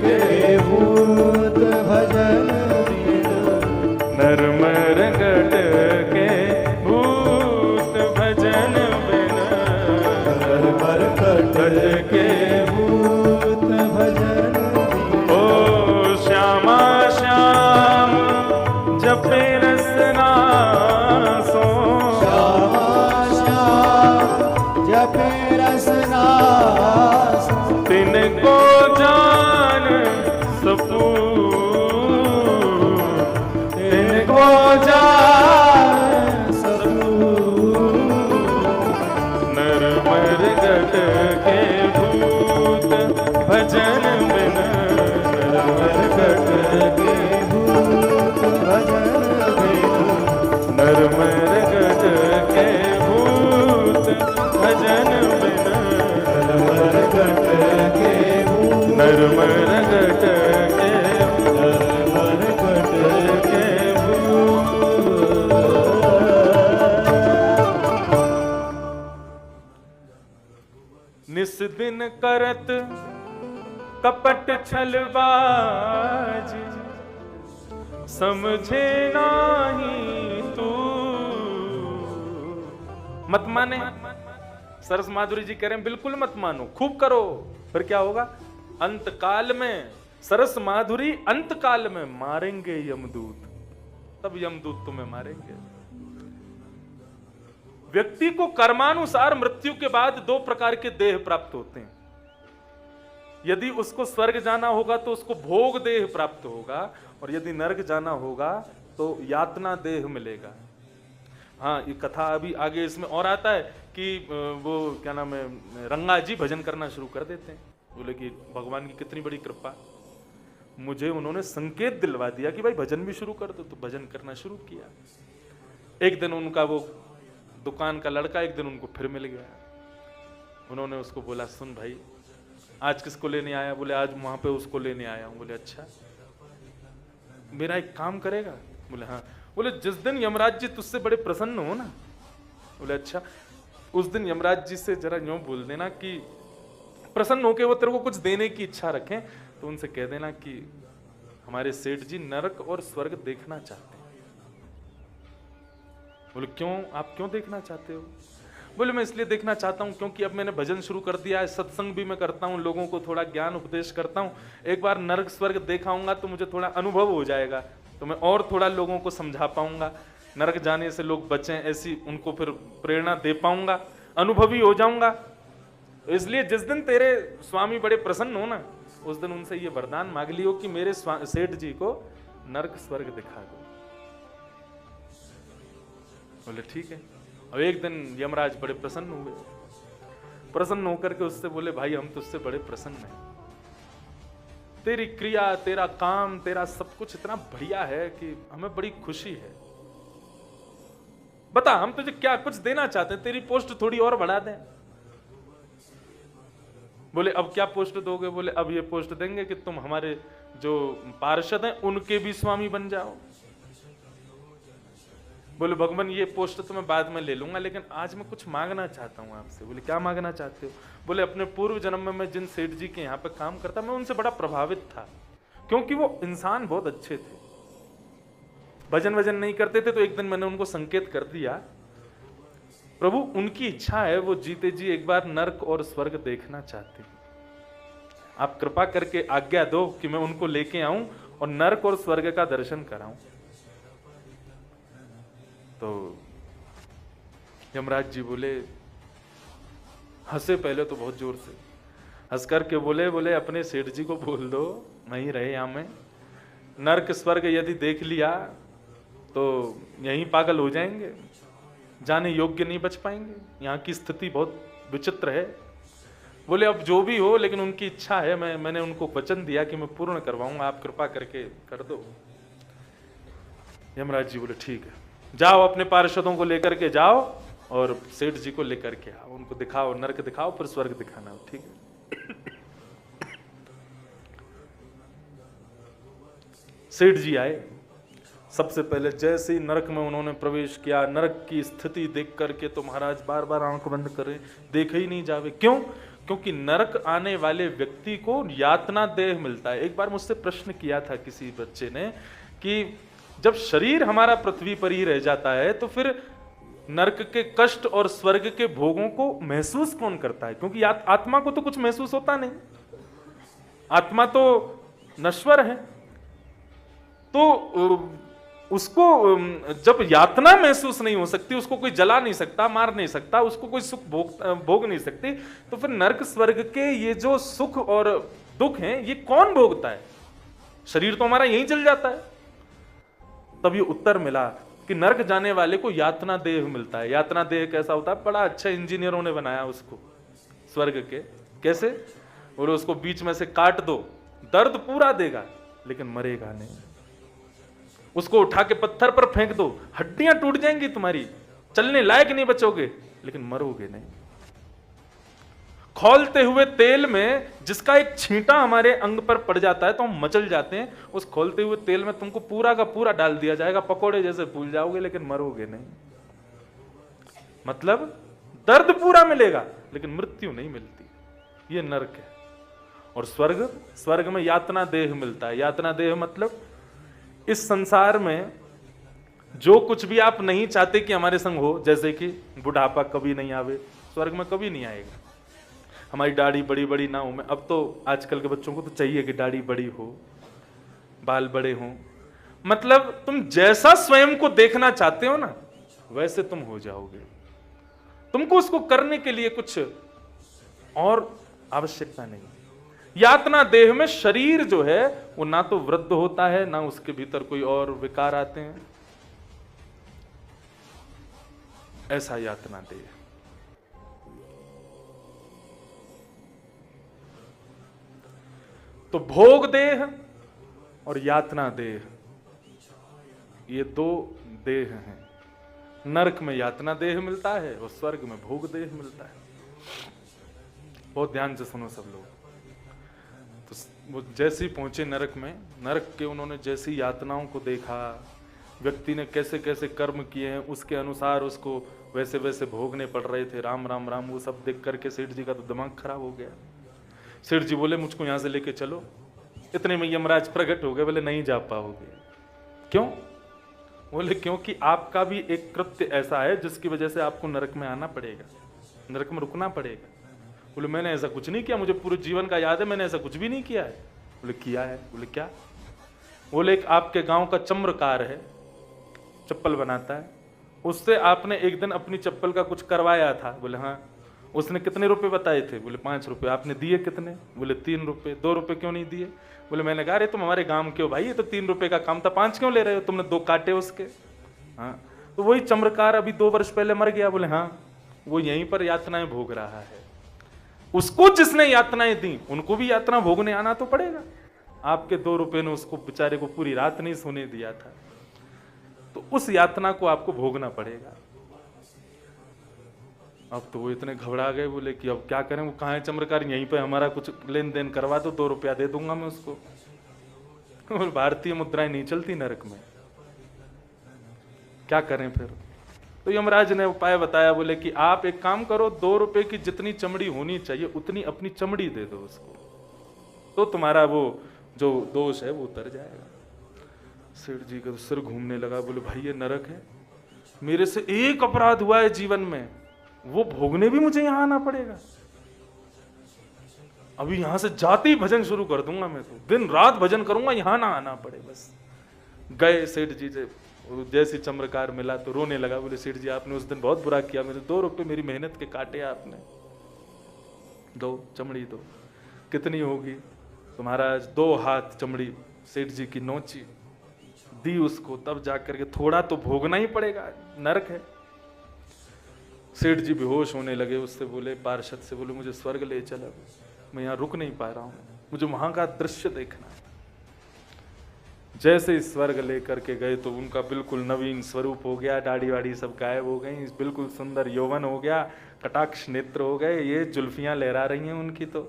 के भूत भजन बिन, नरमर गट के भूत भजन बिन, नरमर गट के भूत भजन बिन। ओ श्यामा श्याम जपे रसना सो, श्यामा श्याम जपे रसना सो, तिनको जान सपू, तिनको जान सबू। नरमर गट के भूत भजन बिन, नरमर गट के भूत भजन बिन, नरमर गट के भूत भजन बिन, नरमर गट के भूत, नरमर गट के, नरमर गट के निस दिन करत कपट छलबाजी, समझे नाही मत माने, सरस माधुरी जी कह रहे हैं बिल्कुल मत मानो, खूब करो, फिर क्या होगा? अंत काल में सरस माधुरी, अंत काल में मारेंगे यमदूत, तब यमदूत तुम्हें मारेंगे। व्यक्ति को कर्मानुसार मृत्यु के बाद दो प्रकार के देह प्राप्त होते हैं। यदि उसको स्वर्ग जाना होगा तो उसको भोग देह प्राप्त होगा, और यदि नरक जाना होगा तो यातना देह मिलेगा। हाँ, ये कथा अभी आगे इसमें और आता है कि वो क्या नाम है, रंगा जी भजन करना शुरू कर देते हैं। बोले कि भगवान की कितनी बड़ी कृपा, मुझे उन्होंने संकेत दिलवा दिया कि भाई भजन भी शुरू कर दो, तो भजन करना शुरू किया। एक दिन उनका वो दुकान का लड़का एक दिन उनको फिर मिल गया। उन्होंने उसको बोला, सुन भाई आज किसको लेने आया? बोले आज वहां पे उसको लेने आया हूं। बोले अच्छा, मेरा एक काम करेगा? बोले हाँ। बोले जिस दिन यमराज जी तुझसे बड़े प्रसन्न हो ना, बोले अच्छा, उस दिन यमराज जी से जरा यूं बोल देना कि प्रसन्न होके वो तेरे को कुछ देने की इच्छा रखें, तो उनसे कह देना कि हमारे सेठ जी नरक और स्वर्ग देखना चाहते हैं। बोले क्यों, आप क्यों देखना चाहते हो? बोले मैं इसलिए देखना चाहता हूं क्योंकि अब मैंने भजन शुरू कर दिया है, सत्संग भी मैं करता हूं, लोगों को थोड़ा ज्ञान उपदेश करता हूं, एक बार नरक स्वर्ग देखाऊंगा तो मुझे थोड़ा अनुभव हो जाएगा, तो मैं और थोड़ा लोगों को समझा पाऊंगा, नरक जाने से लोग बचें ऐसी उनको फिर प्रेरणा दे पाऊंगा, अनुभवी हो जाऊंगा। इसलिए जिस दिन तेरे स्वामी बड़े प्रसन्न हो ना, उस दिन उनसे ये वरदान मांग लियो कि मेरे सेठ जी को नरक स्वर्ग दिखा दो। बोले ठीक है। और एक दिन यमराज बड़े प्रसन्न हुए, प्रसन्न होकर के उससे बोले भाई हम तुझसे बड़े प्रसन्न हैं, तेरी क्रिया, तेरा काम, तेरा सब कुछ इतना बढ़िया है कि हमें बड़ी खुशी है। बता हम तुझे क्या कुछ देना चाहते हैं, तेरी पोस्ट थोड़ी और बढ़ा दें। बोले अब क्या पोस्ट दोगे? बोले अब ये पोस्ट देंगे कि तुम हमारे जो पार्षद हैं उनके भी स्वामी बन जाओ। बोले भगवान ये पोस्ट तो मैं बाद में ले लूंगा, लेकिन आज मैं कुछ मांगना चाहता हूं आपसे। बोले क्या मांगना चाहते हो? बोले अपने पूर्व जन्म में मैं जिन सेठ जी के यहाँ पे काम करता, मैं उनसे बड़ा प्रभावित था, क्योंकि वो इंसान बहुत अच्छे थे, भजन वजन नहीं करते थे। तो एक दिन मैंने उनको संकेत कर दिया, प्रभु उनकी इच्छा है वो जीते जी एक बार नरक और स्वर्ग देखना चाहते हैं, आप कृपा करके आज्ञा दो कि मैं उनको लेके आऊं और नरक और स्वर्ग का दर्शन कराऊं। तो यमराज जी बोले, हंसे पहले तो बहुत जोर से, हंस करके बोले अपने सेठ जी को बोल दो वहीं रहे यहाँ में, नरक स्वर्ग यदि देख लिया तो यहीं पागल हो जाएंगे, जाने योग्य नहीं बच पाएंगे, यहाँ की स्थिति बहुत विचित्र है। बोले अब जो भी हो, लेकिन उनकी इच्छा है, मैंने उनको वचन दिया कि मैं पूर्ण करवाऊंगा, आप कृपा करके कर दो। यमराज जी बोले ठीक है, जाओ अपने पार्षदों को लेकर के जाओ और सेठ जी को लेकर के आओ, उनको दिखाओ, नरक दिखाओ फिर स्वर्ग दिखाना। ठीक है। सेठ जी आए, सबसे पहले जैसे ही नरक में उन्होंने प्रवेश किया, नरक की स्थिति देख करके तो महाराज बार बार आंख बंद करें, देखे ही नहीं जावे। क्यों? क्योंकि नरक आने वाले व्यक्ति को यातना देह मिलता है। एक बार मुझसे प्रश्न किया था किसी बच्चे ने कि जब शरीर हमारा पृथ्वी पर ही रह जाता है तो फिर नरक के कष्ट और स्वर्ग के भोगों को महसूस कौन करता है? क्योंकि आत्मा को तो कुछ महसूस होता नहीं, आत्मा तो नश्वर है, तो उसको जब यातना महसूस नहीं हो सकती, उसको कोई जला नहीं सकता, मार नहीं सकता, उसको कोई सुख भोग नहीं सकती, तो फिर नरक स्वर्ग के ये जो सुख और दुख हैं ये कौन भोगता है? शरीर तो हमारा यहीं जल जाता है। तब ये उत्तर मिला कि नरक जाने वाले को यातना देह मिलता है। यातना देह कैसा होता है? बड़ा अच्छा इंजीनियरों ने बनाया उसको स्वर्ग के। कैसे? और उसको बीच में से काट दो, दर्द पूरा देगा लेकिन मरेगा नहीं। उसको उठा के पत्थर पर फेंक दो, हड्डियां टूट जाएंगी तुम्हारी, चलने लायक नहीं बचोगे, लेकिन मरोगे नहीं। खौलते हुए तेल में जिसका एक छींटा हमारे अंग पर पड़ जाता है तो हम मचल जाते हैं, उस खौलते हुए तेल में तुमको पूरा का पूरा डाल दिया जाएगा, पकोड़े जैसे फूल जाओगे लेकिन मरोगे नहीं। मतलब दर्द पूरा मिलेगा लेकिन मृत्यु नहीं मिलती। ये नरक है। और स्वर्ग में यातना देह मिलता है। यातना देह मतलब इस संसार में जो कुछ भी आप नहीं चाहते कि हमारे संग हो, जैसे कि बुढ़ापा कभी नहीं आवे, स्वर्ग में कभी नहीं आएगा। हमारी दाढ़ी बड़ी बड़ी ना हो, मैं अब तो आजकल के बच्चों को तो चाहिए कि दाढ़ी बड़ी हो, बाल बड़े हों, मतलब तुम जैसा स्वयं को देखना चाहते हो ना वैसे तुम हो जाओगे। तुमको उसको करने के लिए कुछ और आवश्यकता नहीं। यातना देह में शरीर जो है वो ना तो वृद्ध होता है, ना उसके भीतर कोई और विकार आते हैं, ऐसा यातना देह। तो भोग देह और यातना देह, ये दो देह हैं। नरक में यातना देह मिलता है और स्वर्ग में भोग देह मिलता है। बहुत ध्यान से सुनो सब लोग। तो वो जैसे ही पहुंचे नरक में, नरक के उन्होंने जैसी यातनाओं को देखा, व्यक्ति ने कैसे कैसे कर्म किए हैं उसके अनुसार उसको वैसे वैसे भोगने पड़ रहे थे। राम राम राम, वो सब देख करके सेठ जी का तो दिमाग खराब हो गया। सेठ जी बोले मुझको यहां से लेके चलो। इतने में यमराज प्रकट हो गए, बोले नहीं जा पाओगे। क्यों? बोले क्योंकि आपका भी एक कृत्य ऐसा है जिसकी वजह से आपको नरक में आना पड़ेगा, नरक में रुकना पड़ेगा। बोले मैंने ऐसा कुछ नहीं किया, मुझे पूरे जीवन का याद है, मैंने ऐसा कुछ भी नहीं किया है। बोले किया है। बोले क्या? बोले एक आपके गांव का चम्रकार है, चप्पल बनाता है, उससे आपने एक दिन अपनी चप्पल का कुछ करवाया था। बोले हाँ। उसने कितने रुपए बताए थे? बोले 5 रुपए। आपने दिए कितने? बोले 3 रुपए। 2 रुपए क्यों नहीं दिए? बोले मैंने कहा अरे तुम हमारे गांव के हो भाई, ये तो 3 रुपए का काम था, 5 क्यों ले रहे हो? तुमने 2 काटे उसके। हाँ, तो वही चम्रकार अभी 2 वर्ष पहले मर गया। बोले हाँ, वो यहीं पर यातनाएं भोग रहा है। उसको जिसने यातनाएं दी उनको भी यातना भोगने आना तो पड़ेगा। आपके 2 रुपए ने उसको बेचारे को पूरी रात नहीं सोने दिया था, तो उस यातना को आपको भोगना पड़ेगा। अब तो वो इतने घबरा गए, बोले कि अब क्या करें, वो कहाँ है चम्रकार, यहीं पे हमारा कुछ लेन देन करवा दो, 2 रुपया दे दूंगा मैं उसको। और भारतीय मुद्राएं नहीं चलती नरक में, क्या करें फिर? तो यमराज ने उपाय बताया, बोले कि आप एक काम करो, 2 रुपए की जितनी चमड़ी होनी चाहिए उतनी अपनी चमड़ी दे दो उसको, तो तुम्हारा वो जो दोष है वो उतर जाएगा। सेठ जी का सिर घूमने लगा। बोले भाई ये नरक है, मेरे से एक अपराध हुआ है जीवन में, वो भोगने भी मुझे यहां आना पड़ेगा। अभी यहां से जाते ही भजन शुरू कर दूंगा मैं, तो दिन रात भजन करूंगा, यहां ना आना पड़े बस। गए सेठ जी से, जैसे चम्रकार मिला तो रोने लगा। बोले सेठ जी आपने उस दिन बहुत बुरा किया, मेरे 2 रुपए मेरी मेहनत के काटे आपने, दो चमड़ी दो। कितनी होगी? तो महाराज 2 हाथ चमड़ी सेठ जी की नोची दी उसको, तब जाकर के थोड़ा तो भोगना ही पड़ेगा, नरक है। सेठ जी बेहोश होने लगे। उससे बोले, पार्षद से बोले मुझे स्वर्ग ले चलो, मैं यहाँ रुक नहीं पा रहा हूँ, मुझे वहां का दृश्य देखना है। जैसे ही स्वर्ग लेकर के गए तो उनका बिल्कुल नवीन स्वरूप हो गया, दाढ़ी वाड़ी सब गायब हो गई, बिल्कुल सुंदर यौवन हो गया, कटाक्ष नेत्र हो गए, ये जुल्फियां लहरा रही हैं उनकी, तो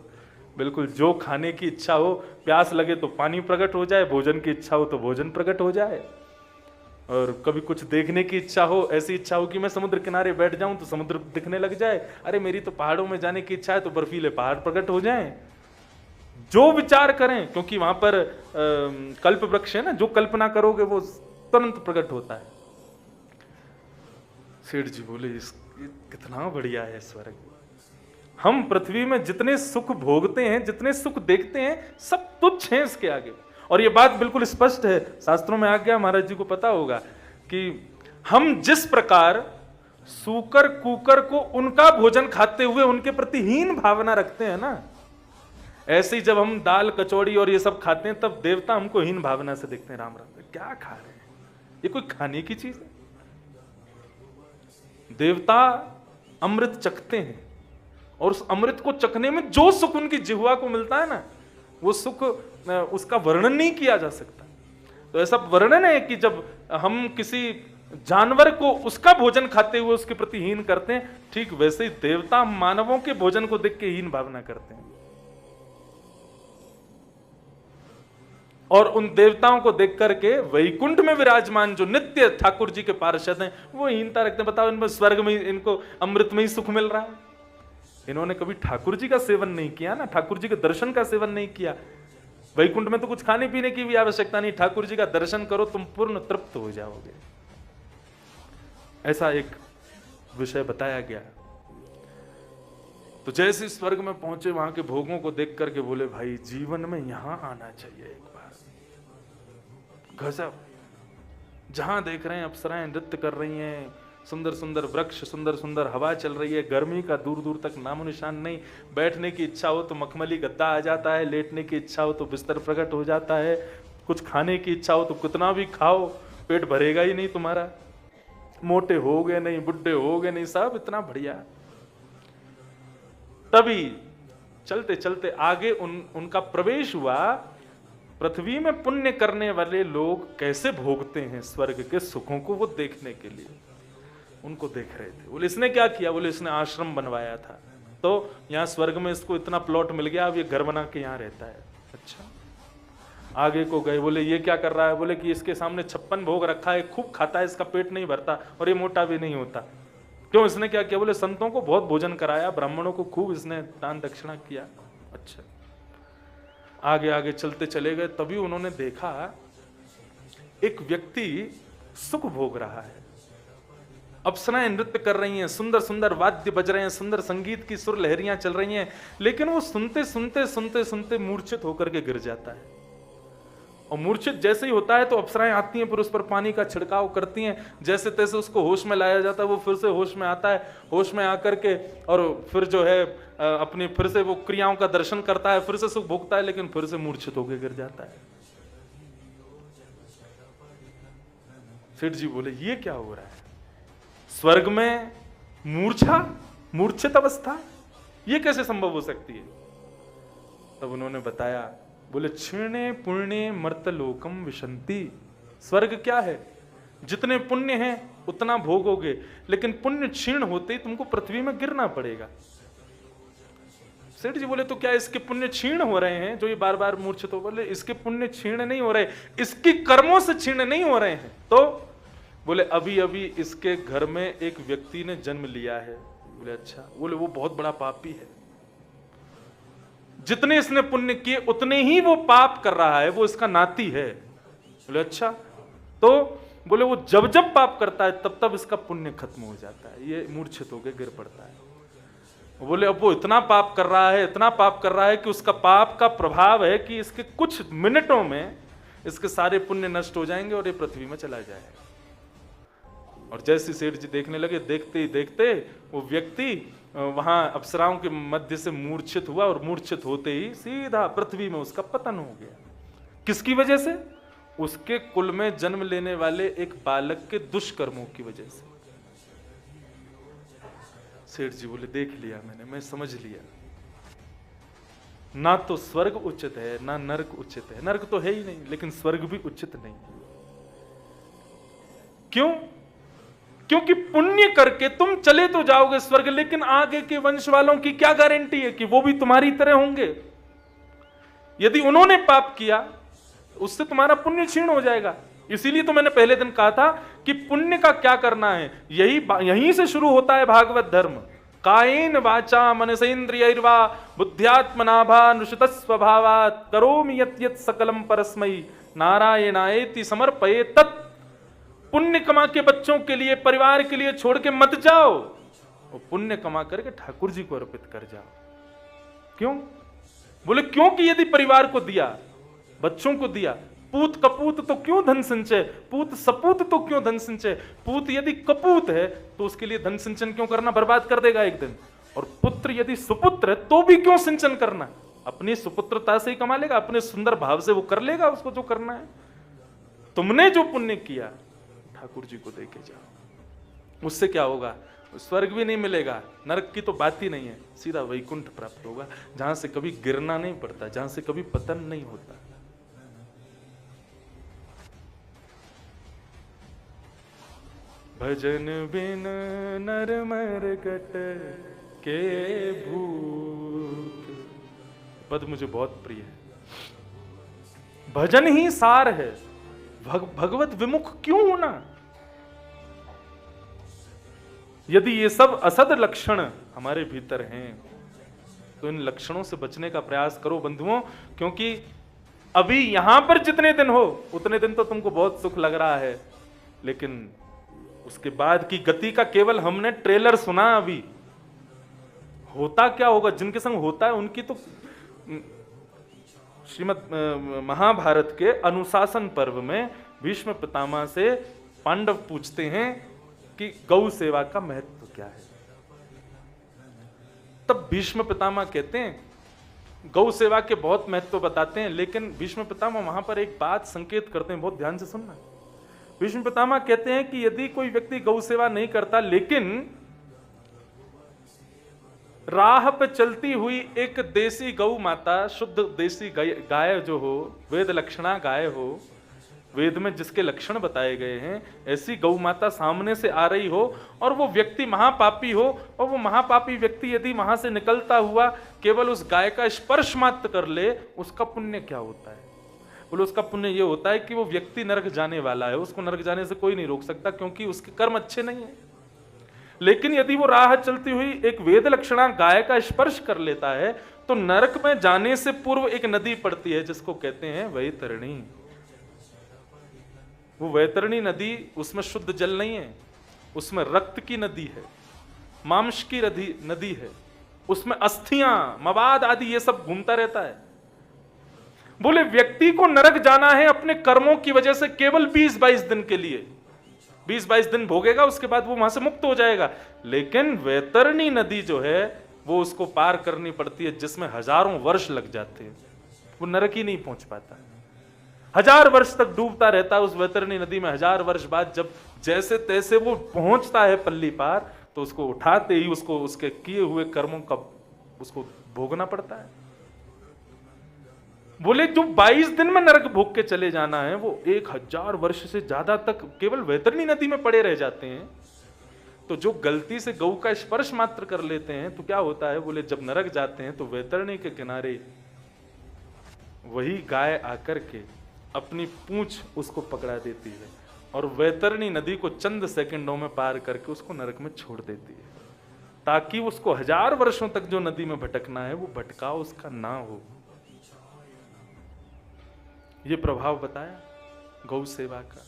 बिल्कुल जो खाने की इच्छा हो, प्यास लगे तो पानी प्रकट हो जाए, भोजन की इच्छा हो तो भोजन प्रकट हो जाए, और कभी कुछ देखने की इच्छा हो, ऐसी इच्छा हो कि मैं समुद्र किनारे बैठ जाऊं तो समुद्र दिखने लग जाए, अरे मेरी तो पहाड़ों में जाने की इच्छा है तो बर्फीले पहाड़ प्रकट हो जाएं। जो विचार करें, क्योंकि वहां पर कल्प वृक्ष है ना, जो कल्पना करोगे वो तुरंत प्रकट होता है। सेठ जी बोले कितना बढ़िया है स्वर्ग। हम पृथ्वी में जितने सुख भोगते हैं, जितने सुख देखते हैं, सब तुच्छ हैं इसके आगे। और ये बात बिल्कुल स्पष्ट है, शास्त्रों में आ गया, महाराज जी को पता होगा कि हम जिस प्रकार सूकर कुकर को उनका भोजन खाते हुए उनके प्रति हीन भावना रखते हैं ना, ऐसे ही जब हम दाल कचौड़ी और ये सब खाते हैं तब देवता हमको हीन भावना से देखते हैं। राम राम, क्या खा रहे हैं, ये कोई खाने की चीज है? देवता अमृत चखते हैं और उस अमृत को चखने में जो सुख उनकी जिह्वा को मिलता है ना, वो सुख उसका वर्णन नहीं किया जा सकता। तो ऐसा वर्णन है कि जब हम किसी जानवर को उसका भोजन खाते हुए उसके प्रति हीन करते हैं, ठीक वैसे ही देवता मानवों के भोजन को देख के हीन भावना करते हैं। और उन देवताओं को देख करके वैकुंठ में विराजमान जो नित्य ठाकुर जी के पार्षद हैं वो हीनता रखते हैं। बताओ, इनमें स्वर्ग में इनको अमृत में ही सुख मिल रहा है, इन्होंने कभी ठाकुर जी का सेवन नहीं किया ना, ठाकुर जी के दर्शन का सेवन नहीं किया। वैकुंठ में तो कुछ खाने पीने की भी आवश्यकता नहीं, ठाकुर जी का दर्शन करो तुम पूर्ण तृप्त हो जाओगे। ऐसा एक विषय बताया गया। तो जैसे स्वर्ग में पहुंचे, वहां के भोगों को देख करके बोले, भाई जीवन में यहां आना चाहिए एक बार। गजब, जहां देख रहे हैं अप्सराएं नृत्य कर रही हैं, सुंदर सुंदर वृक्ष, सुंदर सुंदर हवा चल रही है, गर्मी का दूर दूर तक नामो निशान नहीं। बैठने की इच्छा हो तो मखमली गद्दा आ जाता है, लेटने की इच्छा हो तो बिस्तर प्रकट हो जाता है, कुछ खाने की इच्छा हो तो कितना भी खाओ पेट भरेगा ही नहीं तुम्हारा, मोटे हो गए नहीं, बुढ़े हो गए नहीं, सब इतना बढ़िया। तभी चलते चलते आगे उनका प्रवेश हुआ। पृथ्वी में पुण्य करने वाले लोग कैसे भोगते हैं स्वर्ग के सुखों को, वो देखने के लिए उनको देख रहे थे। बोले इसने क्या किया? बोले इसने आश्रम बनवाया था, तो यहाँ स्वर्ग में इसको इतना प्लॉट मिल गया, अब ये घर बना के यहाँ रहता है। अच्छा, आगे को गए, बोले ये क्या कर रहा है? बोले कि इसके सामने 56 भोग रखा है, खूब खाता है, इसका पेट नहीं भरता और ये मोटा भी नहीं होता। क्यों? इसने क्या किया? बोले संतों को बहुत भोजन कराया, ब्राह्मणों को खूब इसने दान दक्षिणा किया। अच्छा, आगे आगे चलते चले गए, तभी उन्होंने देखा एक व्यक्ति सुख भोग रहा है, अप्सराएं नृत्य कर रही हैं, सुंदर सुंदर वाद्य बज रहे हैं, सुंदर संगीत की सुर लहरियां चल रही हैं, लेकिन वो सुनते सुनते सुनते सुनते मूर्छित होकर के गिर जाता है। और मूर्छित जैसे ही होता है तो अप्सराएं आती हैं, फिर उस पर पानी का छिड़काव करती हैं, जैसे तैसे उसको होश में लाया जाता है, वो फिर से होश में आता है, होश में आकर के और फिर जो है अपनी फिर से वो क्रियाओं का दर्शन करता है, फिर से सुख भोगता है, लेकिन फिर से मूर्छित होकर गिर जाता है। सेठ जी बोले ये क्या हो रहा है? स्वर्ग में मूर्छा, मूर्छित अवस्था, ये कैसे संभव हो सकती है? तब उन्होंने बताया, बोले क्षीणे पुण्य मर्तलोकम विशंति। स्वर्ग क्या है? जितने पुण्य हैं उतना भोगोगे, लेकिन पुण्य क्षीण होते ही तुमको पृथ्वी में गिरना पड़ेगा। सेठ जी बोले तो क्या इसके पुण्य क्षीण हो रहे हैं जो ये बार बार मूर्छित हो? बोले इसके पुण्य क्षीण नहीं हो रहे, इसकी कर्मों से क्षीण नहीं हो रहे हैं। तो बोले अभी अभी इसके घर में एक व्यक्ति ने जन्म लिया है। बोले अच्छा। बोले वो बहुत बड़ा पापी है, जितने इसने पुण्य किए उतने ही वो पाप कर रहा है, वो इसका नाती है। बोले अच्छा। तो बोले वो जब जब पाप करता है तब तब इसका पुण्य खत्म हो जाता है, ये मूर्छित होकर गिर पड़ता है। बोले अब वो इतना पाप कर रहा है, इतना पाप कर रहा है कि उसका पाप का प्रभाव है कि इसके कुछ मिनटों में इसके सारे पुण्य नष्ट हो जाएंगे और ये पृथ्वी में चला जाएगा। और जैसे सेठ जी देखने लगे, देखते ही देखते वो व्यक्ति वहां अप्सराओं के मध्य से मूर्छित हुआ और मूर्छित होते ही सीधा पृथ्वी में उसका पतन हो गया। किसकी वजह से? उसके कुल में जन्म लेने वाले एक बालक के दुष्कर्मों की वजह से। सेठ जी बोले देख लिया मैंने, मैं समझ लिया, ना तो स्वर्ग उचित है ना नरक उचित है। नरक तो है ही नहीं, लेकिन स्वर्ग भी उचित नहीं। क्यों? क्योंकि पुण्य करके तुम चले तो जाओगे स्वर्ग, लेकिन आगे के वंश वालों की क्या गारंटी है कि वो भी तुम्हारी तरह होंगे? यदि उन्होंने पाप किया उससे तुम्हारा पुण्य क्षीण हो जाएगा। इसीलिए तो मैंने पहले दिन कहा था कि पुण्य का क्या करना है, यहीं से शुरू होता है भागवत धर्म। कायेन वाचा मनसेन्द्रियैर्वा बुद्ध्यात्मनाभा नुषितस्वभावात् करोमि यत् यत् सकलम परस्मै नारायणायेति समर्पये तत्। पुण्य कमा के बच्चों के लिए, परिवार के लिए छोड़ के मत जाओ, वो पुण्य कमा करके ठाकुर जी को अर्पित कर जाओ। क्यों? बोले क्योंकि यदि परिवार को दिया, बच्चों को दिया, पूत कपूत तो क्यों धन संचय, पूत सपूत तो क्यों धन संचय। पूत यदि कपूत है तो उसके लिए धन सिंचन क्यों करना, बर्बाद कर देगा एक दिन। और पुत्र यदि सुपुत्र है तो भी क्यों सिंचन करना, अपनी सुपुत्रता से ही कमा लेगा, अपने सुंदर भाव से वो कर लेगा उसको जो करना है। तुमने जो पुण्य किया ठाकुर जी को देके जाओ, उससे क्या होगा? स्वर्ग भी नहीं मिलेगा, नरक की तो बात ही नहीं है, सीधा वैकुंठ प्राप्त होगा, जहां से कभी गिरना नहीं पड़ता, जहां से कभी पतन नहीं होता। भजन बिन नर मर गट के भूत, पद मुझे बहुत प्रिय है। भजन ही सार है, भगवत विमुख क्यों होना? यदि ये सब असद लक्षण हमारे भीतर हैं तो इन लक्षणों से बचने का प्रयास करो बंधुओं, क्योंकि अभी यहां पर जितने दिन हो उतने दिन तो तुमको बहुत सुख लग रहा है, लेकिन उसके बाद की गति का केवल हमने ट्रेलर सुना। अभी होता क्या होगा, जिनके संग होता है उनकी तो श्रीमद महाभारत के अनुशासन पर्व में भीष्म पितामह से पांडव पूछते हैं कि गौ सेवा का महत्व क्या है। तब भीष्म पितामह कहते हैं, गौ सेवा के बहुत महत्व बताते हैं, लेकिन भीष्म पितामह वहां पर एक बात संकेत करते हैं, बहुत ध्यान से सुनना। भीष्म पितामह कहते हैं कि यदि कोई व्यक्ति गौ सेवा नहीं करता, लेकिन राह पे चलती हुई एक देसी गौ माता, शुद्ध देसी गाय जो हो, वेद लक्षणा गाय हो, वेद में जिसके लक्षण बताए गए हैं, ऐसी गौ माता सामने से आ रही हो और वो व्यक्ति महापापी हो, और वो महापापी व्यक्ति यदि वहां से निकलता हुआ केवल उस गाय का स्पर्श मात्र कर ले, उसका पुण्य क्या होता है? बोले उसका पुण्य ये होता है कि वो व्यक्ति नरक जाने वाला है, उसको नरक जाने से कोई नहीं रोक सकता, क्योंकि उसके कर्म अच्छे नहीं है। लेकिन यदि वो राह चलती हुई एक वेद लक्षणा गाय का स्पर्श कर लेता है, तो नरक में जाने से पूर्व एक नदी पड़ती है जिसको कहते हैं वैतरणी। वो वैतरणी नदी, उसमें शुद्ध जल नहीं है, उसमें रक्त की नदी है, मांस की नदी है, उसमें अस्थियां, मवाद आदि ये सब घूमता रहता है। बोले व्यक्ति को नरक जाना है अपने कर्मों की वजह से केवल 20-22 दिन के लिए, 20-22 दिन भोगेगा, उसके बाद वो वहां से मुक्त हो जाएगा। लेकिन वैतरणी नदी जो है वो उसको पार करनी पड़ती है, जिसमें हजारों वर्ष लग जाते हैं, वो नरक ही नहीं पहुंच पाता। 1000 वर्ष तक डूबता रहता है उस वैतरणी नदी में। 1000 वर्ष बाद जब जैसे तैसे वो पहुंचता है पल्ली पार, तो उसको उठाते ही उसको उसके किए हुए कर्मों का उसको भोगना पड़ता है। बोले जो 22 दिन में नरक भोग के चले जाना है, वो 1000 वर्ष से ज्यादा तक केवल वैतरणी नदी में पड़े रह जाते हैं। तो जो गलती से गौ का स्पर्श मात्र कर लेते हैं तो क्या होता है? बोले जब नरक जाते हैं तो वैतरणी के किनारे वही गाय आकर के अपनी पूंछ उसको पकड़ा देती है और वैतरणी नदी को चंद सेकंडों में पार करके उसको नरक में छोड़ देती है, ताकि उसको 1000 वर्षों तक जो नदी में भटकना है वो भटकाव उसका ना हो। ये प्रभाव बताया गौ सेवा का।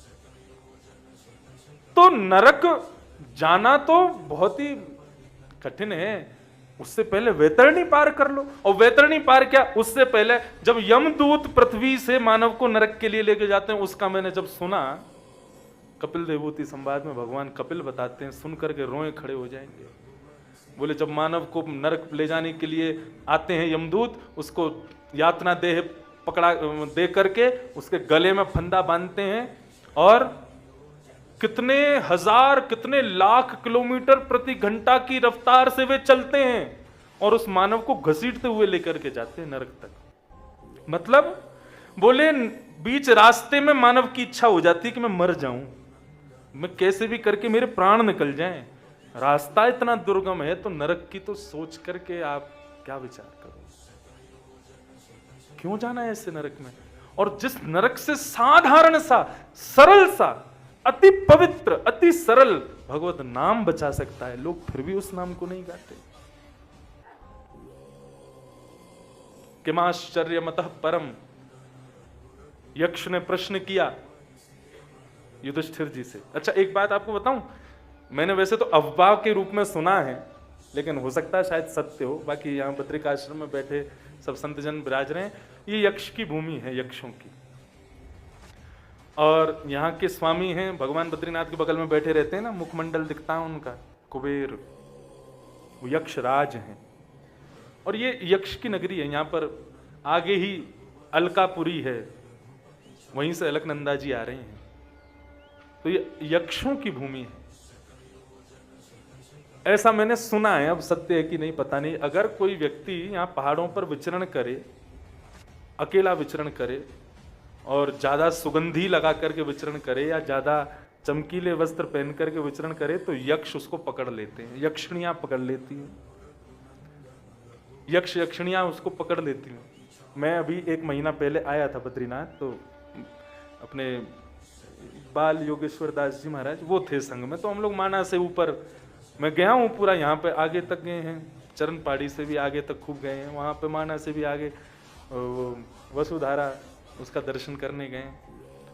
तो नरक जाना तो बहुत ही कठिन है, उससे पहले वैतरणी पार कर लो। और वैतरणी पार क्या, उससे पहले जब यमदूत पृथ्वी से मानव को नरक के लिए लेके जाते हैं, उसका मैंने जब सुना, कपिल देवभूति संवाद में भगवान कपिल बताते हैं, सुन करके रोए खड़े हो जाएंगे। बोले जब मानव को नरक ले जाने के लिए आते हैं यमदूत, उसको यातना देह पकड़ा दे करके उसके गले में फंदा बांधते हैं और कितने हजार कितने लाख किलोमीटर प्रति घंटा की रफ्तार से वे चलते हैं और उस मानव को घसीटते हुए लेकर के जाते हैं नरक तक। मतलब बोले बीच रास्ते में मानव की इच्छा हो जाती है कि मैं मर जाऊं, मैं कैसे भी करके मेरे प्राण निकल जाएं। रास्ता इतना दुर्गम है, तो नरक की तो सोच करके आप क्या विचार करो, क्यों जाना है ऐसे नरक में? और जिस नरक से साधारण सा, सरल सा, अति पवित्र, अति सरल भगवत नाम बचा सकता है, लोग फिर भी उस नाम को नहीं गाते। किमाश्चर्यमतः परम, यक्ष ने प्रश्न किया युधिष्ठिर जी से। अच्छा एक बात आपको बताऊं, मैंने वैसे तो अफवाह के रूप में सुना है, लेकिन हो सकता है शायद सत्य हो। बाकी यहाँ बद्रिकाश्रम में बैठे सब संतजन विराज रहे हैं, ये यक्ष की भूमि है, यक्षों की। और यहाँ के स्वामी हैं भगवान बद्रीनाथ के बगल में बैठे रहते हैं ना, मुखमंडल दिखता है उनका, कुबेर, वो यक्ष राज हैं। और ये यक्ष की नगरी है, यहाँ पर आगे ही अलकापुरी है, वहीं से अलकनंदा जी आ रहे हैं। तो ये यक्षों की भूमि है, ऐसा मैंने सुना है। अब सत्य है कि नहीं पता नहीं। अगर कोई व्यक्ति यहाँ पहाड़ों पर विचरण करे, अकेला विचरण करे और ज्यादा सुगंधी लगा करके विचरण करे या ज्यादा चमकीले वस्त्र पहन करके विचरण करे, तो यक्ष उसको पकड़ लेते हैं, यक्षिणियां पकड़ लेती हैं, यक्ष यक्षिणियां उसको पकड़ लेती हैं। मैं अभी 1 महीना पहले आया था बद्रीनाथ, तो अपने बाल योगेश्वर दास जी महाराज वो थे संग में, तो हम लोग माना से ऊपर मैं गया हूँ, पूरा यहाँ पे आगे तक गए हैं, चरण पहाड़ी से भी आगे तक खूब गए हैं, वहाँ पे माना से भी आगे वसुधारा उसका दर्शन करने गए,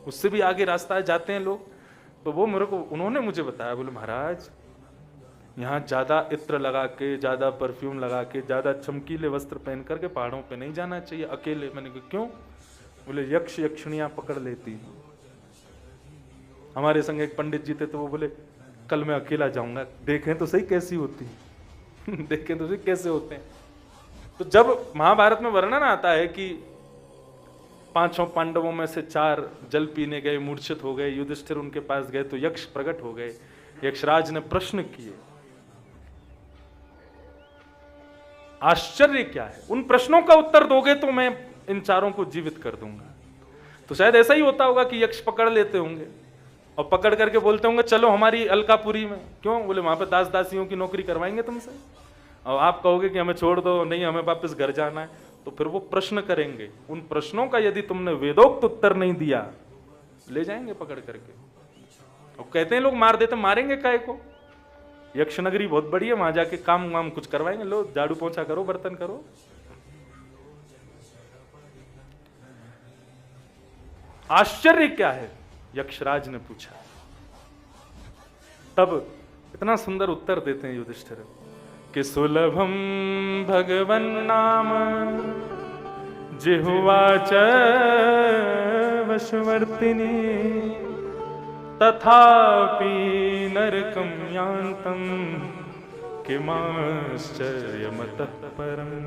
उससे भी आगे रास्ता जाते हैं लोग। तो वो मेरे को उन्होंने मुझे बताया, बोले महाराज यहाँ ज्यादा इत्र लगा के, ज्यादा परफ्यूम लगा के, ज्यादा चमकीले वस्त्र पहन करके पहाड़ों पे नहीं जाना चाहिए अकेले। मैंने कहा क्यों? बोले यक्ष यक्षिणियां पकड़ लेती हैं। हमारे संग एक पंडित जी थे, तो वो बोले कल मैं अकेला जाऊंगा, देखें तो सही कैसी होती है देखें तो सही कैसे होते हैं। तो जब महाभारत में वर्णन आता है कि 5 पांडवों में से 4 जल पीने गए, मूर्छित हो गए, युधिष्ठिर उनके पास गए तो यक्ष प्रकट हो गए, यक्षराज ने प्रश्न किए। आश्चर्य क्या है? उन प्रश्नों का उत्तर दोगे तो मैं इन 4 को जीवित कर दूंगा। तो शायद ऐसा ही होता होगा कि यक्ष पकड़ लेते होंगे और पकड़ करके बोलते होंगे चलो हमारी अलकापुरी में। क्यों? बोले वहां पे दास दासियों की नौकरी करवाएंगे तुमसे। और आप कहोगे कि हमें छोड़ दो, नहीं हमें वापस घर जाना है, तो फिर वो प्रश्न करेंगे। उन प्रश्नों का यदि तुमने वेदोक्त उत्तर नहीं दिया, ले जाएंगे पकड़ करके। और कहते हैं लोग मार देते, मारेंगे काय को? यक्ष नगरी बहुत बड़ी है, वहां जाके काम वाम कुछ करवाएंगे, लो झाड़ू पोंछा करो, बर्तन करो। आश्चर्य क्या है? यक्षराज ने पूछा। तब इतना सुंदर उत्तर देते हैं युधिष्ठिर कि सुलभम भगवन नाम जिह्वा च वशवर्तिनी तथापि नरकं यान्तं किमाश्चर्यमतः परम्।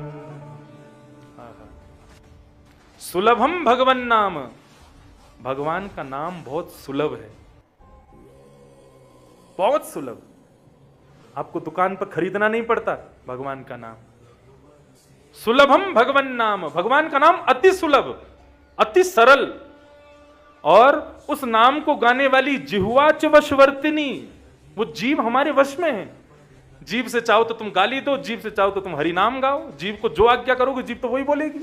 सुलभम भगवन नाम, भगवान का नाम बहुत सुलभ है, बहुत सुलभ। आपको दुकान पर खरीदना नहीं पड़ता भगवान का नाम। सुलभम भगवन नाम, भगवान का नाम अति सुलभ, अति सरल। और उस नाम को गाने वाली जिह्वा च वशवर्तिनी, वो जीव हमारे वश में है। जीव से चाहो तो तुम गाली दो, जीव से चाहो तो तुम हरि नाम गाओ, जीव को जो आज्ञा करोगे जीव तो वही बोलेगी।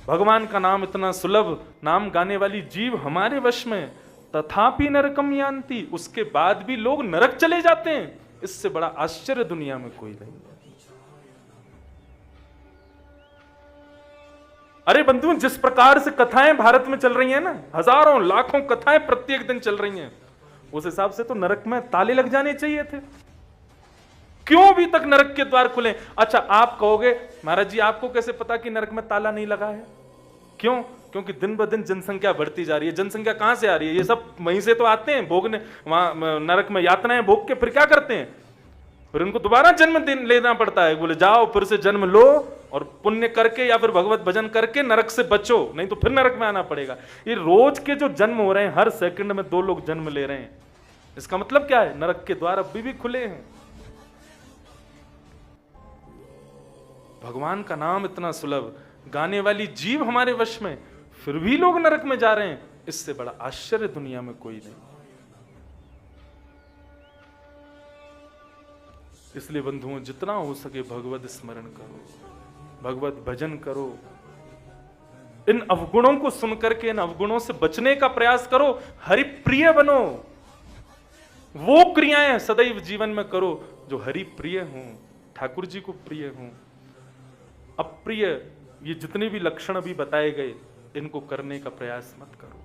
भगवान का नाम इतना सुलभ, नाम गाने वाली जीव हमारे वश में। तथापि नरकम यान्ति, उसके बाद भी लोग नरक चले जाते हैं। इससे बड़ा आश्चर्य दुनिया में कोई नहीं। अरे बंधुओं, जिस प्रकार से कथाएं भारत में चल रही हैं ना, हजारों लाखों कथाएं प्रत्येक दिन चल रही हैं, उस हिसाब से तो नरक में ताले लग जाने चाहिए थे। क्यों अभी तक नरक के द्वार खुले? अच्छा, आप कहोगे महाराज जी आपको कैसे पता कि नरक में ताला नहीं लगा है? क्यों? क्योंकि दिन ब दिन जनसंख्या बढ़ती जा रही है। जनसंख्या कहां से आ रही है? ये सब वहीं से तो आते हैं भोगने, वहां नरक में यातनाएं भोग के फिर क्या करते हैं? फिर उनको दोबारा जन्म लेना पड़ता है। बोले जाओ फिर से जन्म लो और पुण्य करके या फिर भगवत भजन करके नरक से बचो, नहीं तो फिर नरक में आना पड़ेगा। ये रोज के जो जन्म हो रहे हैं, हर सेकंड में 2 लोग जन्म ले रहे हैं, इसका मतलब क्या है? नरक के द्वार अभी भी खुले हैं। भगवान का नाम इतना सुलभ, गाने वाली जीव हमारे वश में, फिर भी लोग नरक में जा रहे हैं। इससे बड़ा आश्चर्य दुनिया में कोई नहीं। इसलिए बंधुओं, जितना हो सके भगवत स्मरण करो, भगवत भजन करो। इन अवगुणों को सुनकर के इन अवगुणों से बचने का प्रयास करो। हरि प्रिय बनो। वो क्रियाएं सदैव जीवन में करो जो हरि प्रिय हों, ठाकुर जी को प्रिय हों। अप्रिय, ये जितने भी लक्षण अभी बताए गए, इनको करने का प्रयास मत करो।